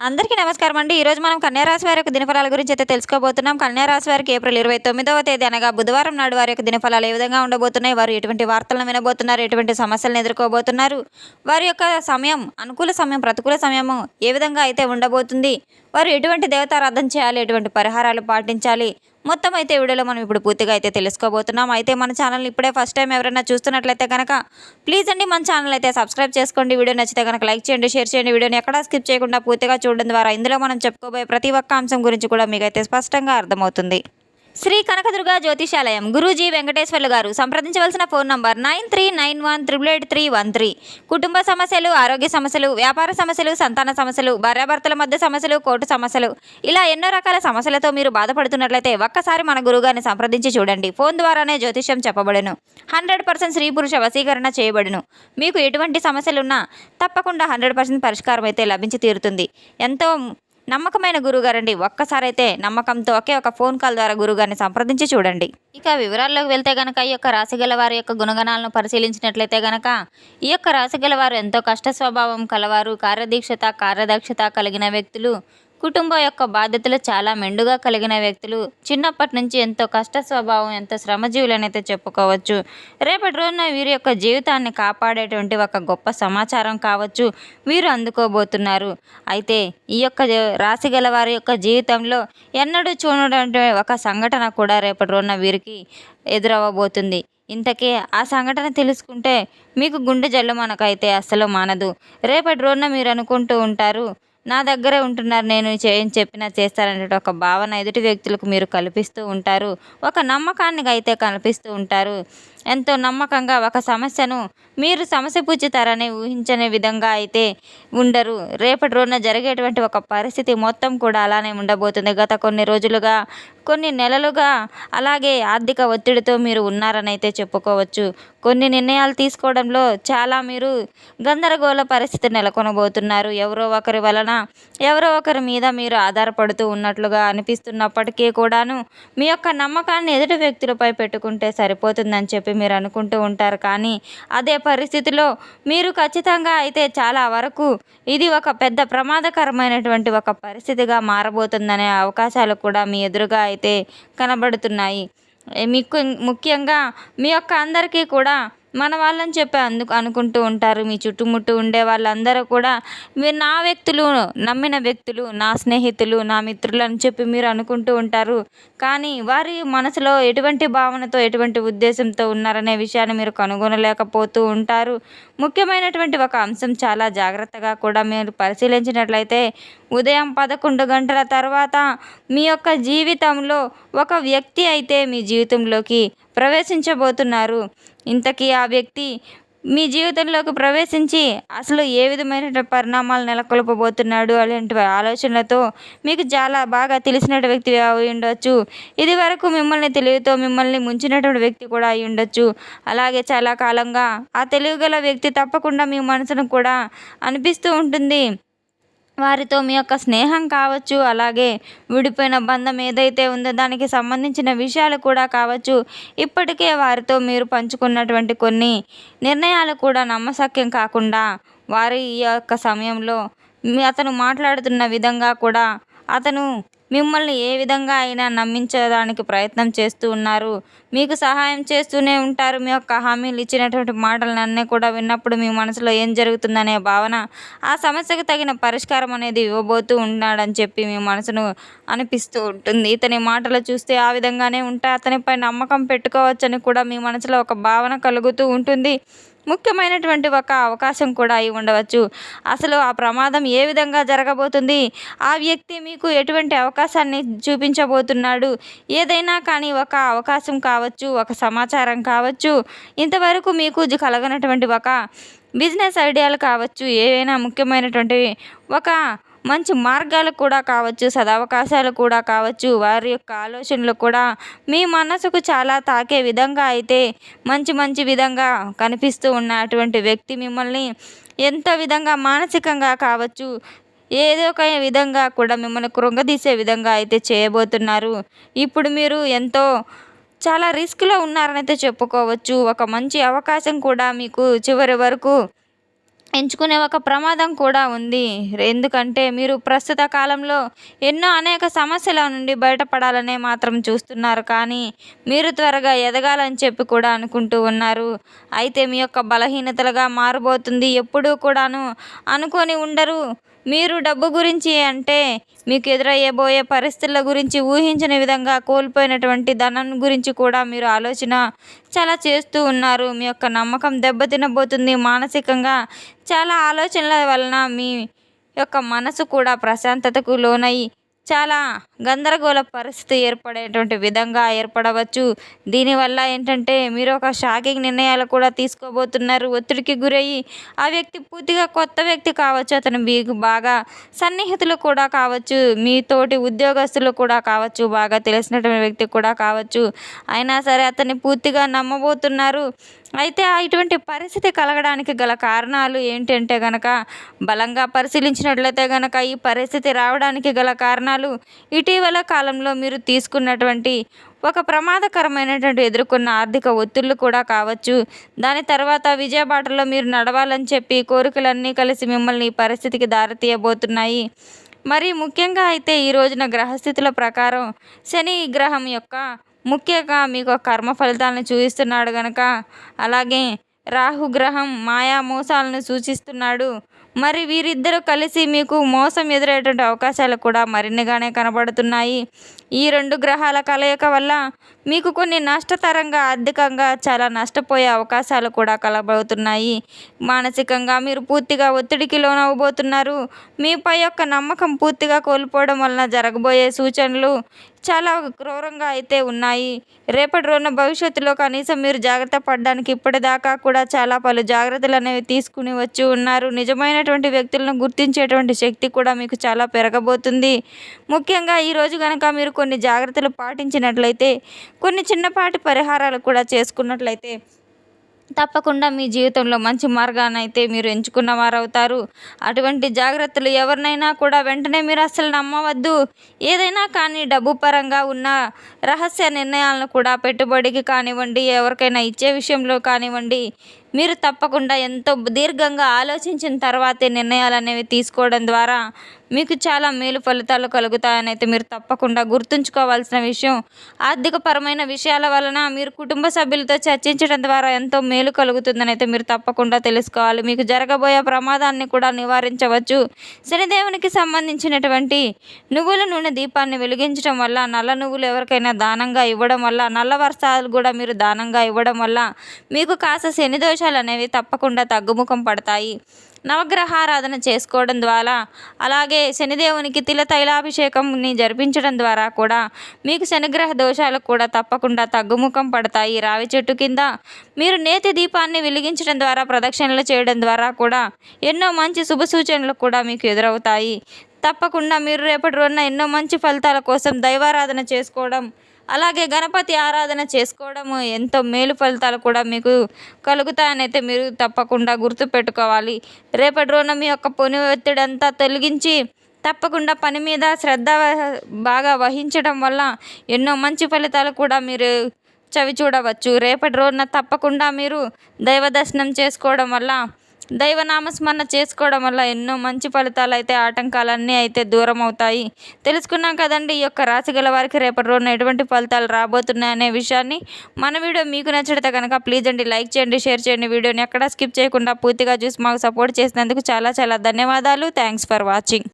అందరికీ నమస్కారం అండి. ఈరోజు మనం కన్యా రాశి వారి యొక్క దినఫలాల గురించి అయితే తెలుసుకోబోతున్నాం. కన్యా రాశి వారికి ఏప్రిల్ 29వ తేదీ అనగా బుధవారం నాడు వారి యొక్క దినఫలాలు ఏ విధంగా ఉండబోతున్నాయి, వారు ఎటువంటి వార్తలను వినబోతున్నారు, ఎటువంటి సమస్యలను ఎదుర్కోబోతున్నారు, వారి యొక్క సమయం అనుకూల సమయం ప్రతికూల సమయము ఏ విధంగా అయితే ఉండబోతుంది, వారు ఎటువంటి దేవతారాధన చేయాలి, ఎటువంటి పరిహారాలు పాటించాలి, మొత్తం అయితే వీడియోలో మనం ఇప్పుడు పూర్తిగా అయితే తెలుసుకోబోతున్నాం. అయితే మన ఛానల్ని ఇప్పుడే ఫస్ట్ టైం ఎవరైనా చూస్తున్నట్లయితే కనుక ప్లీజ్ అండి మన ఛానల్ అయితే సబ్స్క్రైబ్ చేసుకోండి. వీడియో నచ్చితే కనుక లైక్ చేయండి, షేర్ చేయండి. వీడియోని ఎక్కడా స్కిప్ చేయకుండా పూర్తిగా చూడడం ద్వారా ఇందులో మనం చెప్పుకోబోయే ప్రతి ఒక్క అంశం గురించి కూడా మీకైతే స్పష్టంగా అర్థమవుతుంది. శ్రీ కనకదుర్గ జ్యోతిషాలయం గురూజీ వెంకటేశ్వర్లు గారు. సంప్రదించవలసిన ఫోన్ నంబర్ 9391888313. కుటుంబ సమస్యలు, ఆరోగ్య సమస్యలు, వ్యాపార సమస్యలు, సంతాన సమస్యలు, భార్యాభర్తల మధ్య సమస్యలు, కోర్టు సమస్యలు, ఇలా ఎన్నో రకాల సమస్యలతో మీరు బాధపడుతున్నట్లయితే ఒక్కసారి మన గురుగారిని సంప్రదించి చూడండి. ఫోన్ ద్వారానే జ్యోతిష్యం చెప్పబడును. 100% స్త్రీ పురుష వశీకరణ చేయబడును. మీకు ఎటువంటి సమస్యలున్నా తప్పకుండా 100% పరిష్కారం అయితే లభించి తీరుతుంది. ఎంతో నమ్మకమైన గురుగారండి. ఒక్కసారైతే నమ్మకంతో ఒకే ఒక ఫోన్ కాల్ ద్వారా గురుగారిని సంప్రదించి చూడండి. ఇక వివరాల్లోకి వెళ్తే గనక ఈ యొక్క రాశి గల వారి యొక్క గుణగణాలను పరిశీలించినట్లయితే గనక ఈ యొక్క రాశి గల వారు ఎంతో కష్ట స్వభావం కలవారు, కార్యదక్షత కలిగిన వ్యక్తులు, కుటుంబం యొక్క బాధ్యతలు చాలా మెండుగా కలిగిన వ్యక్తులు, చిన్నప్పటి నుంచి ఎంతో కష్ట స్వభావం, ఎంతో శ్రమజీవులనైతే చెప్పుకోవచ్చు. రేపటి రోజున వీరి యొక్క జీవితాన్ని కాపాడేటువంటి ఒక గొప్ప సమాచారం కావచ్చు వీరు అందుకోబోతున్నారు. అయితే ఈ యొక్క రాశి గల వారి యొక్క జీవితంలో ఎన్నడూ చూడనటువంటి ఒక సంఘటన కూడా రేపటి రోజున వీరికి ఎదురవ్వబోతుంది. ఇంతకీ ఆ సంఘటన తెలుసుకుంటే మీకు గుండె జల్లు మనకైతే అస్సలు మానదు. రేపటి రోజున మీరు అనుకుంటూ ఉంటారు, నా దగ్గరే ఉంటున్నారు, నేను చెప్పినా చేస్తారనే ఒక భావన ఎదుటి వ్యక్తులకు మీరు కల్పిస్తూ ఉంటారు. ఒక నమ్మకాన్ని అయితే కల్పిస్తూ ఉంటారు. ఎంతో నమ్మకంగా ఒక సమస్యను మీరు సమస్యపుచ్చుతారని ఊహించని విధంగా అయితే ఉండరు. రేపటి రోజున జరిగేటువంటి ఒక పరిస్థితి మొత్తం కూడా అలానే ఉండబోతుంది. గత కొన్ని రోజులుగా, కొన్ని నెలలుగా అలాగే ఆర్థిక ఒత్తిడితో మీరు ఉన్నారని అయితే చెప్పుకోవచ్చు. కొన్ని నిర్ణయాలు తీసుకోవడంలో చాలా మీరు గందరగోళ పరిస్థితి నెలకొనబోతున్నారు. ఎవరో ఒకరి మీద మీరు ఆధారపడుతూ ఉన్నట్లుగా అనిపిస్తున్నప్పటికీ కూడాను మీ యొక్క నమ్మకాన్ని ఎదుటి వ్యక్తులపై పెట్టుకుంటే సరిపోతుందని చెప్పి మీరు అనుకుంటూ ఉంటారు. కానీ అదే పరిస్థితిలో మీరు ఖచ్చితంగా అయితే చాలా వరకు ఇది ఒక పెద్ద ప్రమాదకరమైనటువంటి ఒక పరిస్థితిగా మారబోతుందనే అవకాశాలు కూడా మీ ఎదురుగా అయితే కనబడుతున్నాయి. మీకు ముఖ్యంగా మీ యొక్క అందరికీ కూడా మన వాళ్ళని చెప్పి అనుకుంటూ ఉంటారు. మీ చుట్టుముట్టు ఉండే వాళ్ళందరూ కూడా మీరు నా వ్యక్తులు, నమ్మిన వ్యక్తులు, నా స్నేహితులు, నా మిత్రులు అని చెప్పి మీరు అనుకుంటూ ఉంటారు. కానీ వారి మనసులో ఎటువంటి భావనతో, ఎటువంటి ఉద్దేశంతో ఉన్నారనే విషయాన్ని మీరు కనుగొనలేకపోతూ ఉంటారు. ముఖ్యమైనటువంటి ఒక అంశం చాలా జాగ్రత్తగా కూడా మీరు పరిశీలించినట్లయితే ఉదయం 11 గంటల తర్వాత మీ యొక్క జీవితంలో ఒక వ్యక్తి అయితే మీ జీవితంలోకి ప్రవేశించబోతున్నారు. ఇంతకీ ఆ వ్యక్తి మీ జీవితంలోకి ప్రవేశించి అసలు ఏ విధమైన పరిణామాలు నెలకొల్పబోతున్నాడు అలాంటి ఆలోచనలతో మీకు చాలా బాగా తెలిసిన వ్యక్తి అయి ఉండొచ్చు. ఇది వరకు మిమ్మల్ని తెలివితో మిమ్మల్ని ముంచినటువంటి వ్యక్తి కూడా అయి ఉండొచ్చు. అలాగే చాలా కాలంగా ఆ తెలివిగల వ్యక్తి తప్పకుండా మీ మనసును కూడా అనిపిస్తూ ఉంటుంది. వారితో మీ యొక్క స్నేహం కావచ్చు, అలాగే విడిపోయిన బంధం ఏదైతే ఉందో దానికి సంబంధించిన విషయాలు కూడా కావచ్చు, ఇప్పటికే వారితో మీరు పంచుకున్నటువంటి కొన్ని నిర్ణయాలు కూడా నమ్మశక్యం కాకుండా వారి ఈ యొక్క సమయంలో అతను మాట్లాడుతున్న విధంగా కూడా అతను మిమ్మల్ని ఏ విధంగా అయినా నమ్మించడానికి ప్రయత్నం చేస్తూ ఉన్నారు. మీకు సహాయం చేస్తూనే ఉంటారు. మీ యొక్క హామీలు ఇచ్చినటువంటి మాటలన్నీ కూడా విన్నప్పుడు మీ మనసులో ఏం జరుగుతుందనే భావన, ఆ సమస్యకు తగిన పరిష్కారం అనేది ఇవ్వబోతూ ఉన్నాడని చెప్పి మీ మనసును అనిపిస్తూ ఉంటుంది. ఇతని మాటలు చూస్తే ఆ విధంగానే ఉంటాయి, అతనిపై నమ్మకం పెట్టుకోవచ్చని కూడా మీ మనసులో ఒక భావన కలుగుతూ ఉంటుంది. ముఖ్యమైనటువంటి ఒక అవకాశం కూడా అయి ఉండవచ్చు. అసలు ఆ ప్రమాదం ఏ విధంగా జరగబోతుంది, ఆ వ్యక్తి మీకు ఎటువంటి అవకాశాన్ని చూపించబోతున్నాడు, ఏదైనా కానీ ఒక అవకాశం కావచ్చు, ఒక సమాచారం కావచ్చు, ఇంతవరకు మీకు కలగనటువంటి ఒక బిజినెస్ ఐడియాలు కావచ్చు, ఏవైనా ముఖ్యమైనటువంటివి ఒక మంచి మార్గాలు కూడా కావచ్చు, సదవకాశాలు కూడా కావచ్చు, వారి యొక్క ఆలోచనలు కూడా మీ మనసుకు చాలా తాకే విధంగా అయితే మంచి విధంగా కనిపిస్తూ ఉన్న అటువంటి వ్యక్తి మిమ్మల్ని ఎంతో విధంగా మానసికంగా కావచ్చు, ఏదో ఒక విధంగా కూడా మిమ్మల్ని కృంగదీసే విధంగా అయితే చేయబోతున్నారు. ఇప్పుడు మీరు ఎంతో చాలా రిస్క్లో ఉన్నారని అయితే చెప్పుకోవచ్చు. ఒక మంచి అవకాశం కూడా మీకు చివరి వరకు ఎంచుకునే ఒక ప్రమాదం కూడా ఉంది. ఎందుకంటే మీరు ప్రస్తుత కాలంలో అనేక సమస్యల నుండి బయటపడాలనే మాత్రం చూస్తున్నారు. కానీ మీరు త్వరగా ఎదగాలని చెప్పి కూడా అనుకుంటూ ఉన్నారు. అయితే మీ యొక్క బలహీనతలుగా మారబోతుంది. ఎప్పుడూ కూడాను అనుకొని ఉండరు. మీరు డబ్బు గురించి అంటే మీకు ఎదురయ్యబోయే పరిస్థితుల గురించి ఊహించని విధంగా కోల్పోయినటువంటి ధనం గురించి కూడా మీరు ఆలోచన చాలా చేస్తూ ఉన్నారు. మీ యొక్క నమ్మకం దెబ్బతినబోతుంది. మానసికంగా చాలా ఆలోచనల వలన మీ యొక్క మనసు కూడా ప్రశాంతతకు లోనై చాలా గందరగోళ పరిస్థితి ఏర్పడేటువంటి విధంగా ఏర్పడవచ్చు. దీనివల్ల ఏంటంటే మీరు ఒక షాకింగ్ నిర్ణయాలు కూడా తీసుకోబోతున్నారు. ఒత్తిడికి గురయ్యి ఆ వ్యక్తి పూర్తిగా కొత్త వ్యక్తి కావచ్చు, అతను మీకు బాగా సన్నిహితులు కూడా కావచ్చు, మీ తోటి ఉద్యోగస్తులు కూడా కావచ్చు, బాగా తెలిసినటువంటి వ్యక్తి కూడా కావచ్చు. అయినా సరే అతన్ని పూర్తిగా నమ్మబోతున్నారు. అయితే ఇటువంటి పరిస్థితి కలగడానికి గల కారణాలు ఏంటంటే గనక బలంగా పరిశీలించినట్లయితే గనక ఈ పరిస్థితి రావడానికి గల కారణాలు ఇటీవల కాలంలో మీరు తీసుకున్నటువంటి ఒక ప్రమాదకరమైనటువంటి ఎదుర్కొన్న ఆర్థిక ఒత్తిళ్లు కూడా కావచ్చు. దాని తర్వాత విజయబాటలో మీరు నడవాలని చెప్పి కోరికలన్నీ కలిసి మిమ్మల్ని ఈ పరిస్థితికి దారితీయబోతున్నాయి. మరి ముఖ్యంగా అయితే ఈ రోజున గ్రహస్థితుల ప్రకారం శని గ్రహం యొక్క ముఖ్యంగా మీకు కర్మ ఫలితాలను చూపిస్తున్నాడు గనక, అలాగే రాహుగ్రహం మాయా మోసాలను సూచిస్తున్నాడు. మరి వీరిద్దరూ కలిసి మీకు మోసం ఎదురయ్యేటువంటి అవకాశాలు కూడా మరిన్నిగానే కనబడుతున్నాయి. ఈ రెండు గ్రహాల కలయిక వల్ల మీకు కొన్ని నష్టతరంగా ఆర్థికంగా చాలా నష్టపోయే అవకాశాలు కూడా కలబడుతున్నాయి. మానసికంగా మీరు పూర్తిగా ఒత్తిడికి లోనవబోతున్నారు. మీపై యొక్క నమ్మకం పూర్తిగా కోల్పోవడం వలన జరగబోయే సూచనలు చాలా క్రూరంగా అయితే ఉన్నాయి. రేపటి రోజున భవిష్యత్తులో కనీసం మీరు జాగ్రత్త పడడానికి ఇప్పటిదాకా కూడా చాలా పలు జాగ్రత్తలు అనేవి తీసుకుని వచ్చి ఉన్నారు. నిజమైనటువంటి వ్యక్తులను గుర్తించేటువంటి శక్తి కూడా మీకు చాలా పెరగబోతుంది. ముఖ్యంగా ఈరోజు కనుక మీరు కొన్ని జాగ్రత్తలు పాటించినట్లయితే, కొన్ని చిన్నపాటి పరిహారాలు కూడా చేసుకున్నట్లయితే తప్పకుండా మీ జీవితంలో మంచి మార్గాన్ని అయితే మీరు ఎంచుకున్న వారవుతారు. అటువంటి జాగ్రత్తలు ఎవరినైనా కూడా వెంటనే మీరు అస్సలు నమ్మవద్దు. ఏదైనా కానీ డబ్బు పరంగా ఉన్న రహస్య నిర్ణయాలను కూడా పెట్టుబడికి కానివ్వండి, ఎవరికైనా ఇచ్చే విషయంలో కానివ్వండి, మీరు తప్పకుండా ఎంతో దీర్ఘంగా ఆలోచించిన తర్వాతే నిర్ణయాలు అనేవి తీసుకోవడం ద్వారా మీకు చాలా మేలు ఫలితాలు కలుగుతాయని అయితే మీరు తప్పకుండా గుర్తుంచుకోవాల్సిన విషయం. ఆర్థికపరమైన విషయాల వలన మీరు కుటుంబ సభ్యులతో చర్చించడం ద్వారా ఎంతో మేలు కలుగుతుందని అయితే మీరు తప్పకుండా తెలుసుకోవాలి. మీకు జరగబోయే ప్రమాదాన్ని కూడా నివారించవచ్చు. శనిదేవునికి సంబంధించినటువంటి నువ్వుల నూనె దీపాన్ని వెలిగించడం వల్ల, నల్ల నువ్వులు ఎవరికైనా దానంగా ఇవ్వడం వల్ల, నల్ల వర్షాలు కూడా మీరు దానంగా ఇవ్వడం వల్ల మీకు కాస్త శని దోషాలు అనేవి తప్పకుండా తగ్గుముఖం పడతాయి. నవగ్రహారాధన చేసుకోవడం ద్వారా, అలాగే శనిదేవునికి తైలాభిషేకంని జరిపించడం ద్వారా కూడా మీకు శనిగ్రహ దోషాలు కూడా తప్పకుండా తగ్గుముఖం పడతాయి. రావి చెట్టు కింద మీరు నేతి దీపాన్ని వెలిగించడం ద్వారా, ప్రదక్షిణలు చేయడం ద్వారా కూడా ఎన్నో మంచి శుభ సూచనలు కూడా మీకు ఎదురవుతాయి. తప్పకుండా మీరు రేపటి రోజున ఎన్నో మంచి ఫలితాల కోసం దైవారాధన చేసుకోవడం, అలాగే గణపతి ఆరాధన చేసుకోవడము ఎంతో మేలు ఫలితాలు కూడా మీకు కలుగుతాయని అయితే మీరు తప్పకుండా గుర్తుపెట్టుకోవాలి. రేపటి రోజున మీ యొక్క పని ఒత్తిడి అంతా తొలగించి తప్పకుండా పని మీద శ్రద్ధ బాగా వహించడం వల్ల ఎన్నో మంచి ఫలితాలు కూడా మీరు చవి చూడవచ్చు. రేపటి రోజున తప్పకుండా మీరు దైవ దర్శనం చేసుకోవడం వల్ల, దైవనామస్మరణ చేసుకోవడం వల్ల ఎన్నో మంచి ఫలితాలు అయితే, ఆటంకాలన్నీ అయితే దూరం అవుతాయి. తెలుసుకున్నాం కదండి ఈ యొక్క రాశి గల వారికి రేపటి రోజున ఎటువంటి ఫలితాలు రాబోతున్నాయనే విషయాన్ని. మన వీడియో మీకు నచ్చితే కనుక ప్లీజ్ అండి లైక్ చేయండి, షేర్ చేయండి. వీడియోని ఎక్కడా స్కిప్ చేయకుండా పూర్తిగా చూసి మాకు సపోర్ట్ చేసినందుకు చాలా చాలా ధన్యవాదాలు. Thanks for watching.